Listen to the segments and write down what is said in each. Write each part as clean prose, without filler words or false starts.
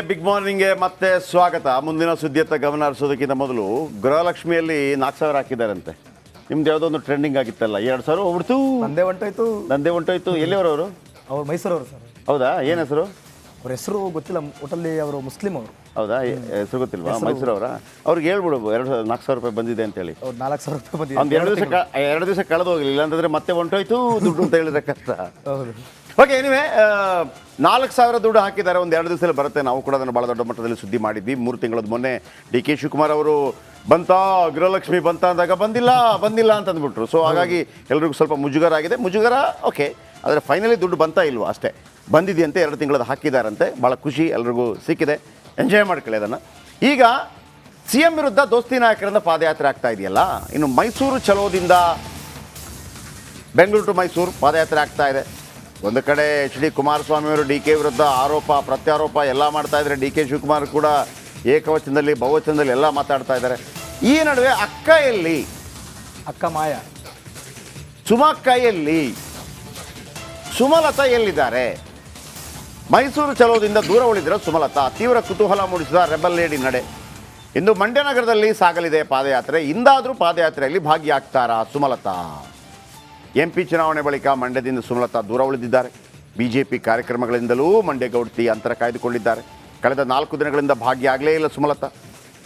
Big ಮಾರ್ನಿಂಗ್ಗೆ ಮತ್ತೆ ಸ್ವಾಗತ. ಮುಂದಿನ ಸುದ್ದಿಯತ್ತ ಗಮನ ಹರಿಸೋದಕ್ಕಿಂತ ಮೊದಲು ಗೃಹಲಕ್ಷ್ಮಿಯಲ್ಲಿ 4,000 ಹಾಕಿದ್ದಾರಂತೆ. ನಿಮ್ದು ಯಾವುದೋ ಒಂದು ಟ್ರೆಂಡಿಂಗ್ ಆಗಿತ್ತಲ್ಲ, 2,000 ಹೋಗ್ಬಿಡ್ತು. ನಂದೇ ಹೊಂಟೋಯ್ತು. ಎಲ್ಲಿಯವರು? ಅವ್ರು ಮೈಸೂರವರು ಸರ್. ಹೌದಾ? ಏನು ಹೆಸರು? ಅವ್ರ ಹೆಸರು ಗೊತ್ತಿಲ್ಲ, ಒಟ್ಟಲ್ಲಿ ಅವರು ಮುಸ್ಲಿಂ ಅವರು. ಹೌದಾ? ಹೆಸರು ಗೊತ್ತಿಲ್ವಾ? ಮೈಸೂರವರ? ಅವ್ರಿಗೆ ಹೇಳ್ಬಿಡು 4,000 ರೂಪಾಯಿ ಬಂದಿದೆ ಅಂತೇಳಿ. ಅವ್ರು 4,000 ರೂಪಾಯಿ ಬಂದಿದೆ. ಒಂದು 2 ದಿವಸ ಕಳೆದು ಹೋಗಲಿಲ್ಲ ಅಂತಂದ್ರೆ ಮತ್ತೆ ಹೊಂಟೋಯ್ತು ದುಡ್ಡು ಅಂತ ಹೇಳಿದ್ರೆ ಕಷ್ಟ. ಹೌದು. ಓಕೆ, ಎನಿವೆ 4,000 ದುಡ್ಡು ಹಾಕಿದ್ದಾರೆ. ಒಂದು 2 ದಿವಸದಲ್ಲಿ ಬರುತ್ತೆ. ನಾವು ಕೂಡ ಅದನ್ನು ಭಾಳ ದೊಡ್ಡ ಮಟ್ಟದಲ್ಲಿ ಸುದ್ದಿ ಮಾಡಿದ್ವಿ. 3 ತಿಂಗಳದ ಮೊನ್ನೆ ಡಿ ಕೆ ಶಿವಕುಮಾರ್ ಅವರು ಗೃಹಲಕ್ಷ್ಮಿ ಬಂತ ಅಂದಾಗ ಬಂದಿಲ್ಲ ಅಂತ ಅಂದ್ಬಿಟ್ರು. ಸೊ ಹಾಗಾಗಿ ಎಲ್ರಿಗೂ ಸ್ವಲ್ಪ ಮುಜುಗರ ಓಕೆ. ಆದರೆ ಫೈನಲಿ ದುಡ್ಡು ಬಂತಾ ಇಲ್ವಾ ಅಷ್ಟೇ. ಬಂದಿದೆಯಂತೆ, 2 ತಿಂಗಳದ ಹಾಕಿದ್ದಾರಂತೆ. ಭಾಳ ಖುಷಿ ಎಲ್ರಿಗೂ ಸಿಕ್ಕಿದೆ. ಎಂಜಾಯ್ ಮಾಡ್ಕೊಳ್ಳಿ ಅದನ್ನು. ಈಗ ಸಿ ಎಂ ವಿರುದ್ಧ ದೋಸ್ತಿ ನಾಯಕರಿಂದ ಪಾದಯಾತ್ರೆ ಆಗ್ತಾ ಇದೆಯಲ್ಲ, ಇನ್ನು ಮೈಸೂರು ಚಲೋದಿಂದ ಬೆಂಗಳೂರು ಟು ಮೈಸೂರು ಪಾದಯಾತ್ರೆ ಆಗ್ತಾ ಇದೆ. ಒಂದು ಕಡೆ HD ಕುಮಾರಸ್ವಾಮಿ ಅವರು ಡಿ ಕೆ ವಿರುದ್ಧ ಆರೋಪ ಪ್ರತ್ಯಾರೋಪ ಎಲ್ಲ ಮಾಡ್ತಾ ಇದ್ದಾರೆ. ಡಿ ಕೆ ಶಿವಕುಮಾರ್ ಕೂಡ ಏಕವಚನದಲ್ಲಿ ಬಹುವಚನದಲ್ಲಿ ಎಲ್ಲ ಮಾತಾಡ್ತಾ ಇದ್ದಾರೆ. ಈ ನಡುವೆ ಅಕ್ಕ ಮಾಯ ಸುಮಕ್ಕ ಎಲ್ಲಿ, ಸುಮಲತಾ ಎಲ್ಲಿದ್ದಾರೆ? ಮೈಸೂರು ಚಲೋದಿಂದ ದೂರ ಉಳಿದಿರೋ ಸುಮಲತಾ ತೀವ್ರ ಕುತೂಹಲ ಮೂಡಿಸಿದ ರೆಬಲ್ ಲೇಡಿ ನಡೆ ಇಂದು ಮಂಡ್ಯ ನಗರದಲ್ಲಿ ಸಾಗಲಿದೆ ಪಾದಯಾತ್ರೆ. ಇಂದಾದರೂ ಪಾದಯಾತ್ರೆಯಲ್ಲಿ ಭಾಗಿಯಾಗ್ತಾರಾ ಸುಮಲತಾ? MP ಚುನಾವಣೆ ಬಳಿಕ ಮಂಡ್ಯದಿಂದ ಸುಮಲತಾ ದೂರ ಉಳಿದಿದ್ದಾರೆ. BJP ಕಾರ್ಯಕ್ರಮಗಳಿಂದಲೂ ಮಂಡ್ಯ ಗೌಡ್ತಿ ಅಂತರ ಕಾಯ್ದುಕೊಂಡಿದ್ದಾರೆ. ಕಳೆದ 4 ದಿನಗಳಿಂದ ಭಾಗಿಯಾಗಲೇ ಇಲ್ಲ ಸುಮಲತಾ.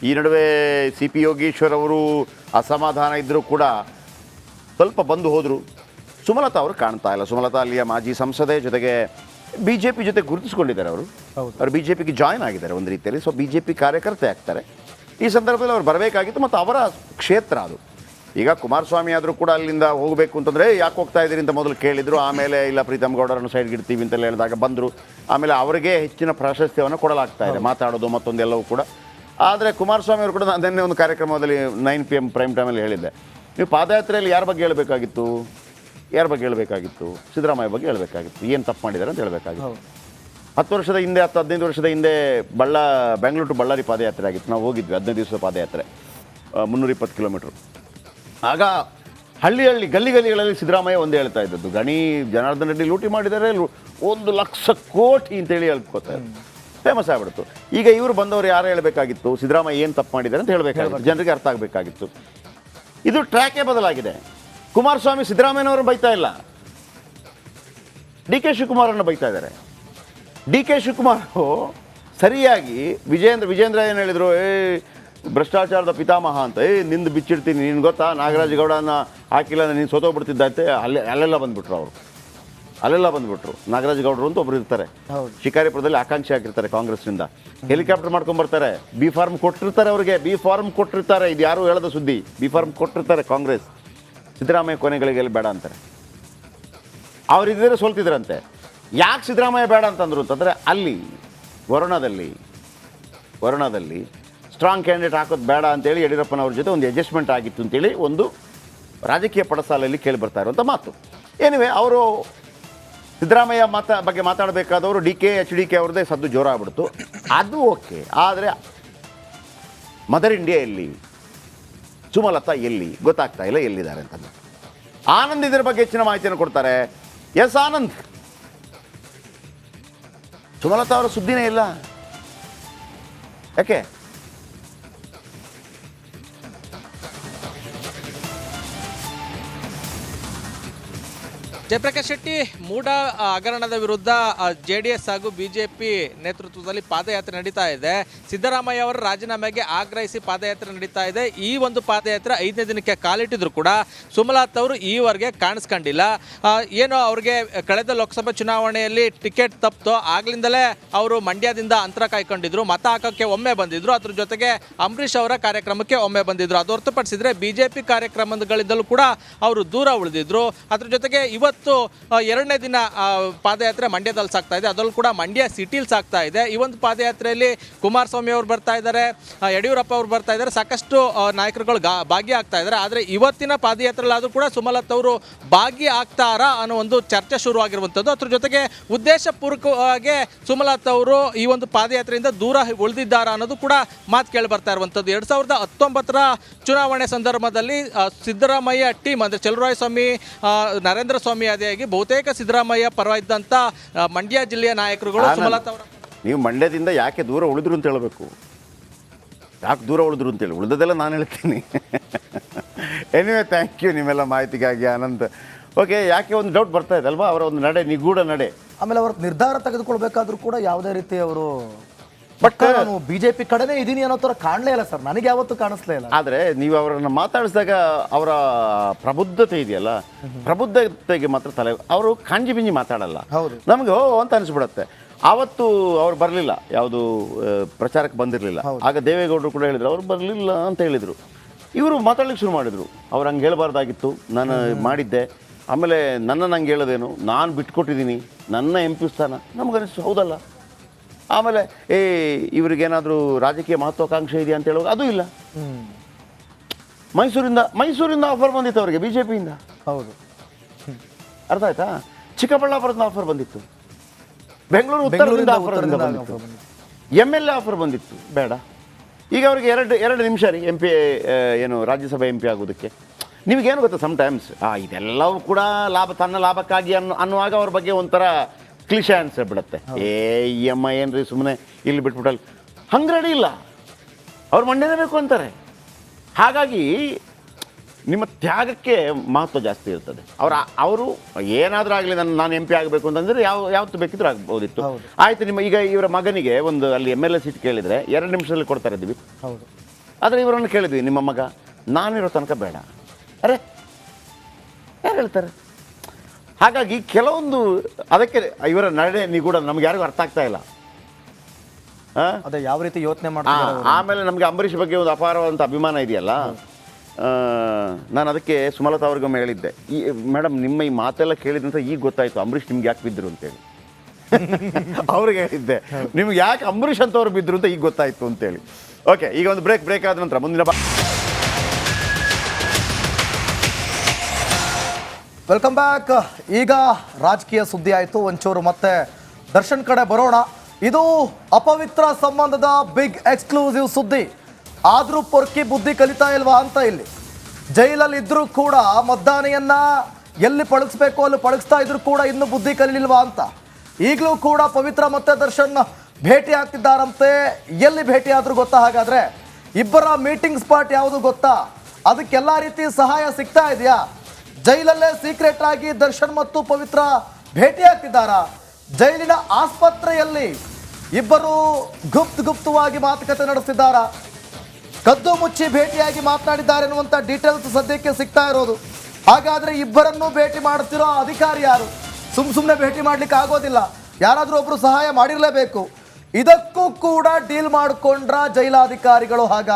ಈ ನಡುವೆ CP ಯೋಗೀಶ್ವರ್ ಅವರು ಅಸಮಾಧಾನ ಇದ್ದರೂ ಕೂಡ ಸ್ವಲ್ಪ ಬಂದು ಹೋದರು. ಸುಮಲತಾ ಅವರು ಕಾಣ್ತಾ ಇಲ್ಲ. ಸುಮಲತಾ ಅಲ್ಲಿಯ ಮಾಜಿ ಸಂಸದೆ, ಜೊತೆಗೆ BJP ಜೊತೆ ಗುರುತಿಸ್ಕೊಂಡಿದ್ದಾರೆ. ಅವರು BJPಗೆ ಜಾಯ್ನ್ ಆಗಿದ್ದಾರೆ ಒಂದು ರೀತಿಯಲ್ಲಿ. ಸೊ BJP ಕಾರ್ಯಕರ್ತೆ ಆಗ್ತಾರೆ. ಈ ಸಂದರ್ಭದಲ್ಲಿ ಅವ್ರು ಬರಬೇಕಾಗಿತ್ತು ಮತ್ತು ಅವರ ಕ್ಷೇತ್ರ ಅದು. ಈಗ ಕುಮಾರಸ್ವಾಮಿ ಆದರೂ ಕೂಡ ಅಲ್ಲಿಂದ ಹೋಗಬೇಕು ಅಂತಂದರೆ ಯಾಕೆ ಹೋಗ್ತಾ ಇದ್ದೀರಿ ಅಂತ ಮೊದಲು ಕೇಳಿದರು. ಆಮೇಲೆ ಇಲ್ಲ ಪ್ರೀತಮ್ ಗೌಡರನ್ನು ಸೈಡ್ಗೆ ಇಡ್ತೀವಿ ಅಂತೆಲ್ಲ ಹೇಳಿದಾಗ ಬಂದರು. ಆಮೇಲೆ ಅವರಿಗೆ ಹೆಚ್ಚಿನ ಪ್ರಾಶಸ್ತ್ಯವನ್ನು ಕೊಡಲಾಗ್ತಾ ಇದೆ, ಮಾತಾಡೋದು ಮತ್ತೊಂದೆಲ್ಲವೂ ಕೂಡ. ಆದರೆ ಕುಮಾರಸ್ವಾಮಿ ಅವರು ಕೂಡ ಅದನ್ನೇ ಒಂದು ಕಾರ್ಯಕ್ರಮದಲ್ಲಿ 9 PM ಪ್ರೈಮ್ ಟೈಮಲ್ಲಿ ಹೇಳಿದ್ದೆ, ನೀವು ಪಾದಯಾತ್ರೆಯಲ್ಲಿ ಯಾರ ಬಗ್ಗೆ ಹೇಳಬೇಕಾಗಿತ್ತು? ಸಿದ್ದರಾಮಯ್ಯ ಬಗ್ಗೆ ಹೇಳಬೇಕಾಗಿತ್ತು. ಏನು ತಪ್ಪು ಮಾಡಿದ್ದಾರೆ ಅಂತ ಹೇಳಬೇಕಾಗಿತ್ತು. 10 ವರ್ಷದ ಹಿಂದೆ 15 ವರ್ಷದ ಹಿಂದೆ ಬೆಂಗಳೂರು ಟು ಬಳ್ಳಾರಿ ಪಾದಯಾತ್ರೆ ಆಗಿತ್ತು. ನಾವು ಹೋಗಿದ್ವಿ 15 ದಿವಸದ ಪಾದಯಾತ್ರೆ, 320 ಕಿಲೋಮೀಟ್ರು. ಆಗ ಹಳ್ಳಿ ಗಲ್ಲಿಗಳಲ್ಲಿ ಸಿದ್ದರಾಮಯ್ಯ ಒಂದೇ ಹೇಳ್ತಾ ಇದ್ದದ್ದು, ಗಣಿ ಜನಾರ್ದನ್ ರೆಡ್ಡಿ ಲೂಟಿ ಮಾಡಿದ್ದಾರೆ, 1,00,000 ಕೋಟಿ ಅಂತೇಳಿ ಹೇಳ್ಕೋತಾರೆ. ಫೇಮಸ್ ಆಗಿಬಿಡ್ತು. ಈಗ ಇವರು ಬಂದವರು ಯಾರು ಹೇಳಬೇಕಾಗಿತ್ತು? ಸಿದ್ದರಾಮಯ್ಯ ಏನು ತಪ್ಪು ಮಾಡಿದ್ದಾರೆ ಅಂತ ಹೇಳಬೇಕಾಗಿತ್ತು, ಜನರಿಗೆ ಅರ್ಥ ಆಗಬೇಕಾಗಿತ್ತು. ಇದು ಟ್ರ್ಯಾಕೇ ಬದಲಾಗಿದೆ. ಕುಮಾರಸ್ವಾಮಿ ಸಿದ್ದರಾಮಯ್ಯನವರು ಬೈತಾ ಇಲ್ಲ, ಡಿ ಕೆ ಶಿವಕುಮಾರನ್ನು ಬೈತಾ ಇದ್ದಾರೆ. ಡಿ ಕೆ ಶಿವಕುಮಾರ್ ಸರಿಯಾಗಿ ವಿಜೇಂದ್ರ ಏನು ಹೇಳಿದರು, ಭ್ರಷ್ಟಾಚಾರದ ಪಿತಾಮಹ ಅಂತ, ನಿಂದು ಬಿಚ್ಚಿಡ್ತೀನಿ, ನಿನ್ಗೆ ಗೊತ್ತಾ ನಾಗರಾಜ್ ಗೌಡನ ಹಾಕಿಲ್ಲ ಅಂದ್ರೆ ನೀನು ಸೋತೋಗ್ಬಿಡ್ತಿದ್ದೈತೆ. ಅಲ್ಲೆಲ್ಲ ಬಂದುಬಿಟ್ರು. ನಾಗರಾಜ್ ಗೌಡರು ಅಂತ ಒಬ್ರು ಇರ್ತಾರೆ, ಶಿಕಾರಿಪುರದಲ್ಲಿ ಆಕಾಂಕ್ಷಿ ಆಗಿರ್ತಾರೆ ಕಾಂಗ್ರೆಸ್ನಿಂದ. ಹೆಲಿಕಾಪ್ಟರ್ ಮಾಡ್ಕೊಂಡ್ಬರ್ತಾರೆ, ಬಿ ಫಾರ್ಮ್ ಕೊಟ್ಟಿರ್ತಾರೆ ಅವ್ರಿಗೆ. ಇದು ಯಾರು ಹೇಳದ ಸುದ್ದಿ. ಬಿ ಫಾರ್ಮ್ ಕೊಟ್ಟಿರ್ತಾರೆ ಕಾಂಗ್ರೆಸ್. ಸಿದ್ದರಾಮಯ್ಯ ಕೊನೆಗಳಿಗೆ ಬೇಡ ಅಂತಾರೆ. ಅವರಿದ್ದರೆ ಸೋಲ್ತಿದ್ರಂತೆ. ಯಾಕೆ ಸಿದ್ದರಾಮಯ್ಯ ಬೇಡ ಅಂತಂದ್ರು ಅಂತಂದರೆ, ಅಲ್ಲಿ ವರುಣದಲ್ಲಿ ಸ್ಟ್ರಾಂಗ್ ಕ್ಯಾಂಡಿಡೇಟ್ ಹಾಕೋದು ಬೇಡ ಅಂತೇಳಿ ಯಡಿಯೂರಪ್ಪನವ್ರ ಜೊತೆ ಒಂದು ಅಡ್ಜಸ್ಟ್ಮೆಂಟ್ ಆಗಿತ್ತು ಅಂತೇಳಿ ಒಂದು ರಾಜಕೀಯ ಪಡಸಾಲೆಯಲ್ಲಿ ಕೇಳಿ ಬರ್ತಾ ಇರುವಂಥ ಮಾತು. ಏನಿವೆ, ಅವರು ಸಿದ್ದರಾಮಯ್ಯ ಬಗ್ಗೆ ಮಾತಾಡಬೇಕಾದವರು HDK ಅವ್ರದ್ದೇ ಸದ್ದು ಜೋರಾಗ್ಬಿಡ್ತು. ಅದು ಓಕೆ. ಆದರೆ ಮದರ್ ಇಂಡಿಯಾ ಎಲ್ಲಿ, ಸುಮಲತಾ ಎಲ್ಲಿ ಗೊತ್ತಾಗ್ತಾ ಇಲ್ಲ, ಎಲ್ಲಿದ್ದಾರೆ ಅಂತ. ಆನಂದ್ ಇದರ ಬಗ್ಗೆ ಹೆಚ್ಚಿನ ಮಾಹಿತಿಯನ್ನು ಕೊಡ್ತಾರೆ. ಎಸ್ ಆನಂದ್, ಸುಮಲತಾ ಅವರ ಸುದ್ದಿನೇ ಇಲ್ಲ, ಯಾಕೆ? ಜಯಪ್ರಕಾಶ್ ಶೆಟ್ಟಿ, ಮೂಡ ಹಗರಣದ ವಿರುದ್ಧ JDS ಹಾಗೂ BJP ನೇತೃತ್ವದಲ್ಲಿ ಪಾದಯಾತ್ರೆ ನಡೀತಾ ಇದೆ. ಸಿದ್ದರಾಮಯ್ಯ ಅವರ ರಾಜೀನಾಮೆಗೆ ಆಗ್ರಹಿಸಿ ಪಾದಯಾತ್ರೆ ನಡೀತಾ ಇದೆ. ಈ ಒಂದು ಪಾದಯಾತ್ರೆ 5ನೇ ದಿನಕ್ಕೆ ಕಾಲಿಟ್ಟಿದ್ರು ಕೂಡ ಸುಮಲತಾ ಅವರು ಈವರೆಗೆ ಕಾಣಿಸ್ಕೊಂಡಿಲ್ಲ. ಏನೋ ಅವ್ರಿಗೆ ಕಳೆದ ಲೋಕಸಭಾ ಚುನಾವಣೆಯಲ್ಲಿ ಟಿಕೆಟ್ ತಪ್ಪಿತು, ಆಗ್ಲಿಂದಲೇ ಅವರು ಮಂಡ್ಯದಿಂದ ಅಂತರ ಕಾಯ್ಕೊಂಡಿದ್ರು. ಮತ ಹಾಕೋಕ್ಕೆ ಒಮ್ಮೆ ಬಂದಿದ್ರು, ಅದ್ರ ಜೊತೆಗೆ ಅಂಬರೀಷ್ ಅವರ ಕಾರ್ಯಕ್ರಮಕ್ಕೆ ಒಮ್ಮೆ ಬಂದಿದ್ರು. ಅದು ಹೊರತುಪಡಿಸಿದ್ರೆ BJP ಕಾರ್ಯಕ್ರಮಗಳಿಂದಲೂ ಕೂಡ ಅವರು ದೂರ ಉಳಿದಿದ್ರು. ಅದ್ರ ಜೊತೆಗೆ ಇವತ್ತು 2ನೇ ದಿನ ಪಾದಯಾತ್ರೆ ಮಂಡ್ಯದಲ್ಲಿ ಸಾಗ್ತಾ ಇದೆ. ಅದರಲ್ಲೂ ಕೂಡ ಮಂಡ್ಯ ಸಿಟಿಲಿ ಸಾಗ್ತಾ ಇದೆ. ಈ ಒಂದು ಪಾದಯಾತ್ರೆಯಲ್ಲಿ ಕುಮಾರಸ್ವಾಮಿ ಅವರು ಬರ್ತಾ ಇದ್ದಾರೆ, ಯಡಿಯೂರಪ್ಪ ಅವರು ಬರ್ತಾ ಇದ್ದಾರೆ, ಸಾಕಷ್ಟು ನಾಯಕರುಗಳು ಭಾಗಿಯಾಗ್ತಾ ಇದ್ದಾರೆ. ಆದರೆ ಇವತ್ತಿನ ಪಾದಯಾತ್ರೆಯಲ್ಲಾದರೂ ಕೂಡ ಸುಮಲತಾ ಅವರು ಭಾಗಿಯಾಗ್ತಾರಾ ಅನ್ನೋ ಒಂದು ಚರ್ಚೆ ಶುರುವಾಗಿರುವಂಥದ್ದು. ಅದ್ರ ಜೊತೆಗೆ ಉದ್ದೇಶಪೂರ್ವಕವಾಗಿ ಸುಮಲತಾ ಅವರು ಈ ಒಂದು ಪಾದಯಾತ್ರೆಯಿಂದ ದೂರ ಉಳಿದಿದ್ದಾರಾ ಅನ್ನೋದು ಕೂಡ ಮಾತು ಕೇಳಿ ಬರ್ತಾ ಇರುವಂಥದ್ದು. 2019ರ ಚುನಾವಣೆ ಸಂದರ್ಭದಲ್ಲಿ ಸಿದ್ದರಾಮಯ್ಯ ಟೀಮ್ ಅಂದರೆ ಚಲುವರಾಯಸ್ವಾಮಿ, ನರೇಂದ್ರ ಸ್ವಾಮಿ ಆದಿಯಾಗಿ ಬಹುತೇಕ ಸಿದ್ದರಾಮಯ್ಯ ಪರ ಇದ್ದಂಥ ಮಂಡ್ಯ ಜಿಲ್ಲೆಯ ನಾಯಕರುಗಳು ಸುಮಲತಾ ಅವರ ನೀವು ಮಂಡ್ಯದಿಂದ ಯಾಕೆ ದೂರ ಉಳಿದ್ರು ಅಂತ ಹೇಳಬೇಕು. ಯಾಕೆ ದೂರ ಉಳಿದ್ರು ಅಂತೇಳಿ, ಉಳಿದದೆಲ್ಲ ನಾನು ಹೇಳ್ತೀನಿ. ಎನಿವೆ ಥ್ಯಾಂಕ್ ಯು ನಿಮ್ಮೆಲ್ಲ ಮಾಹಿತಿಗಾಗಿ ಅನಂತ್. ಓಕೆ, ಯಾಕೆ ಒಂದು ಡೌಟ್ ಬರ್ತಾ ಇದೆ ಅಲ್ವಾ, ಅವರ ಒಂದು ನಡೆ, ನಿಗೂಢ ನಡೆ. ಆಮೇಲೆ ಅವ್ರ ನಿರ್ಧಾರ ತೆಗೆದುಕೊಳ್ಬೇಕಾದ್ರೂ ಕೂಡ ಯಾವುದೇ ರೀತಿ ಅವರು ಬಟ್ ನಾನು ಬಿಜೆಪಿ ಕಡೆನೇ ಇದೀನಿ ಅನ್ನೋ ಥರ ಕಾಣಲೇ ಇಲ್ಲ ಸರ್, ನನಗೆ ಯಾವತ್ತೂ ಕಾಣಿಸ್ಲೇ ಇಲ್ಲ. ಆದರೆ ನೀವು ಅವರನ್ನು ಮಾತಾಡಿಸಿದಾಗ ಅವರ ಪ್ರಬುದ್ಧತೆ ಇದೆಯಲ್ಲ, ಪ್ರಬುದ್ಧತೆಗೆ ಮಾತ್ರ ತಲೆ, ಅವರು ಕಾಂಜಿ ಬಿಂಜಿ ಮಾತಾಡಲ್ಲ. ಹೌದು, ನಮಗೆ ಅಂತ ಅನಿಸ್ಬಿಡತ್ತೆ. ಆವತ್ತು ಅವ್ರು ಬರಲಿಲ್ಲ, ಯಾವುದು ಪ್ರಚಾರಕ್ಕೆ ಬಂದಿರಲಿಲ್ಲ. ಆಗ ದೇವೇಗೌಡರು ಕೂಡ ಹೇಳಿದ್ರು ಅವ್ರು ಬರಲಿಲ್ಲ ಅಂತ ಹೇಳಿದರು. ಇವರು ಮಾತಾಡ್ಲಿಕ್ಕೆ ಶುರು ಮಾಡಿದರು, ಅವ್ರು ಹಂಗೆ ಹೇಳಬಾರ್ದಾಗಿತ್ತು, ನಾನು ಮಾಡಿದ್ದೆ, ಆಮೇಲೆ ನನ್ನನ್ನು ಹಂಗೆ ಹೇಳೋದೇನು, ನಾನು ಬಿಟ್ಕೊಟ್ಟಿದ್ದೀನಿ ನನ್ನ MP ಸ್ಥಾನ. ನಮಗನಿಸ್ತು ಹೌದಲ್ಲ. ಆಮೇಲೆ ಇವ್ರಿಗೇನಾದರೂ ರಾಜಕೀಯ ಮಹತ್ವಾಕಾಂಕ್ಷೆ ಇದೆಯಾ ಅಂತ ಹೇಳುವಾಗ ಅದು ಇಲ್ಲ. ಮೈಸೂರಿಂದ ಆಫರ್ ಬಂದಿತ್ತು ಅವರಿಗೆ BJPಯಿಂದ. ಹೌದು, ಅರ್ಥ ಆಯ್ತಾ. ಚಿಕ್ಕಬಳ್ಳಾಪುರದಿಂದ ಆಫರ್ ಬಂದಿತ್ತು, ಬೆಂಗಳೂರು ಉತ್ತರದಿಂದ ಆಫರ್ ಬಂದಿತ್ತು, MLA ಆಫರ್ ಬಂದಿತ್ತು. ಬೇಡ, ಈಗ ಅವ್ರಿಗೆ ಎರಡು ನಿಮಿಷ ರೀ MP ಏನು ರಾಜ್ಯಸಭೆ MP ಆಗೋದಕ್ಕೆ. ನಿಮಗೇನು ಗೊತ್ತಾ, ಸಮ್ಟೈಮ್ಸ್ ಇದೆಲ್ಲವೂ ಕೂಡ ತನ್ನ ಲಾಭಕ್ಕಾಗಿ ಅನ್ನುವಾಗ ಅವ್ರ ಬಗ್ಗೆ ಒಂಥರ ಕ್ಲಿಷೆ ಅನ್ಸ್ಬಿಡುತ್ತೆ. EMI ಏನ್ರಿ ಸುಮ್ಮನೆ ಇಲ್ಲಿ ಬಿಟ್ಬಿಟ್ಟಲ್ಲಿ, ಹಂಗೆ ರೆಡಿ ಇಲ್ಲ, ಅವ್ರು ಮಂಡ್ಯನೇ ಬೇಕು ಅಂತಾರೆ. ಹಾಗಾಗಿ ನಿಮ್ಮ ತ್ಯಾಗಕ್ಕೆ ಮಹತ್ವ ಜಾಸ್ತಿ ಇರ್ತದೆ. ಅವರು ಏನಾದರೂ ಆಗಲಿ ನಾನು MP ಆಗಬೇಕು ಅಂತಂದರೆ ಯಾವತ್ತು ಬೇಕಿದ್ರೂ ಆಗ್ಬೋದಿತ್ತು. ಆಯಿತು, ಈಗ ಇವರ ಮಗನಿಗೆ ಒಂದು ಅಲ್ಲಿ MLA ಸೀಟ್ ಕೇಳಿದರೆ 2 ನಿಮಿಷದಲ್ಲಿ ಕೊಡ್ತಾ ಇದ್ದೀವಿ. ಹೌದು, ಆದರೆ ಇವರನ್ನು ಕೇಳಿದ್ವಿ, ನಿಮ್ಮ ಮಗ ನಾನಿರೋ ತನಕ ಬೇಡ, ಅರೆ ಯಾರು ಹೇಳ್ತಾರೆ. ಹಾಗಾಗಿ ಕೆಲವೊಂದು ಅದಕ್ಕೆ ಇವರ ನಡೆ ನಿಗೂಢ ನಮ್ಗೆ ಯಾರಿಗೂ ಅರ್ಥ ಆಗ್ತಾ ಇಲ್ಲ. ಅದೇ ಯಾವ ರೀತಿ ಯೋಚನೆ ಮಾಡ್ತಾರೆ. ಆಮೇಲೆ ನಮಗೆ ಅಂಬರೀಷ್ ಬಗ್ಗೆ ಒಂದು ಅಪಾರವಾದಂಥ ಅಭಿಮಾನ ಇದೆಯಲ್ಲ, ನಾನು ಅದಕ್ಕೆ ಸುಮಲತಾ ಅವ್ರಿಗೊಮ್ಮೆ ಹೇಳಿದ್ದೆ, ಮೇಡಮ್ ನಿಮ್ಮ ಈ ಮಾತೆಲ್ಲ ಕೇಳಿದಂತ ಈಗ ಗೊತ್ತಾಯಿತು ಅಂಬರೀಷ್ ನಿಮ್ಗೆ ಯಾಕೆ ಬಿದ್ದರು ಅಂತೇಳಿ. ಅವ್ರಿಗೆ ಹೇಳಿದ್ದೆ, ನಿಮ್ಗೆ ಯಾಕೆ ಅಂಬರೀಷ್ ಅಂತವ್ರು ಬಿದ್ದರು ಅಂತ ಈಗ ಗೊತ್ತಾಯಿತು ಅಂತೇಳಿ. ಓಕೆ, ಈಗ ಒಂದು ಬ್ರೇಕ್ ಆದ ನಂತರ ಮುಂದಿನ ವೆಲ್ಕಮ್ ಬ್ಯಾಕ್. ಈಗ ರಾಜಕೀಯ ಸುದ್ದಿ ಆಯಿತು, ಒಂಚೂರು ಮತ್ತೆ ದರ್ಶನ್ ಕಡೆ ಬರೋಣ. ಇದು ಅಪವಿತ್ರ ಸಂಬಂಧದ ಬಿಗ್ ಎಕ್ಸ್ಕ್ಲೂಸಿವ್ ಸುದ್ದಿ. ಆದರೂ ಪೊರ್ಕಿ ಬುದ್ಧಿ ಕಲಿತಾ ಇಲ್ವಾ ಅಂತ, ಇಲ್ಲಿ ಜೈಲಲ್ಲಿ ಇದ್ರೂ ಕೂಡ ಮದ್ದಾನೆಯನ್ನ ಎಲ್ಲಿ ಪಳಗಿಸ್ಬೇಕು ಅಲ್ಲಿ ಪಳಗಿಸ್ತಾ ಇದ್ರು ಕೂಡ ಇನ್ನು ಬುದ್ಧಿ ಕಲಿಲಿಲ್ವಾ ಅಂತ. ಈಗಲೂ ಕೂಡ ಪವಿತ್ರ ಮತ್ತೆ ದರ್ಶನ್ ಭೇಟಿ ಆಗ್ತಿದ್ದಾರಂತೆ. ಎಲ್ಲಿ ಭೇಟಿ ಆದ್ರೂ ಗೊತ್ತಾ? ಹಾಗಾದ್ರೆ ಇಬ್ಬರ ಮೀಟಿಂಗ್ ಸ್ಪಾಟ್ ಯಾವುದು ಗೊತ್ತಾ? ಅದಕ್ಕೆಲ್ಲ ರೀತಿ ಸಹಾಯ ಸಿಗ್ತಾ ಇದೆಯಾ? ಜೈಲಲ್ಲೇ ಸೀಕ್ರೆಟ್ ಆಗಿ ದರ್ಶನ್ ಮತ್ತು ಪವಿತ್ರ ಭೇಟಿ ಆಗ್ತಿದ್ದಾರಾ? ಜೈಲಿನ ಆಸ್ಪತ್ರೆಯಲ್ಲಿ ಇಬ್ಬರು ಗುಪ್ತವಾಗಿ ಮಾತುಕತೆ ನಡೆಸಿದ್ದಾರಾ? ಕದ್ದು ಮುಚ್ಚಿ ಭೇಟಿಯಾಗಿ ಮಾತನಾಡಿದ್ದಾರೆ ಎನ್ನುವಂಥ ಡೀಟೇಲ್ಸ್ ಸದ್ಯಕ್ಕೆ ಸಿಗ್ತಾ ಇರೋದು. ಹಾಗಾದ್ರೆ ಇಬ್ಬರನ್ನು ಭೇಟಿ ಮಾಡುತ್ತಿರೋ ಅಧಿಕಾರಿ ಯಾರು? ಸುಮ್ಮನೆ ಭೇಟಿ ಮಾಡ್ಲಿಕ್ಕೆ ಆಗೋದಿಲ್ಲ, ಯಾರಾದರೂ ಒಬ್ರು ಸಹಾಯ ಮಾಡಿರಲೇಬೇಕು. ಇದಕ್ಕೂ ಕೂಡ ಡೀಲ್ ಮಾಡಿಕೊಂಡ್ರ ಜೈಲಾಧಿಕಾರಿಗಳು? ಹಾಗಾಗಿ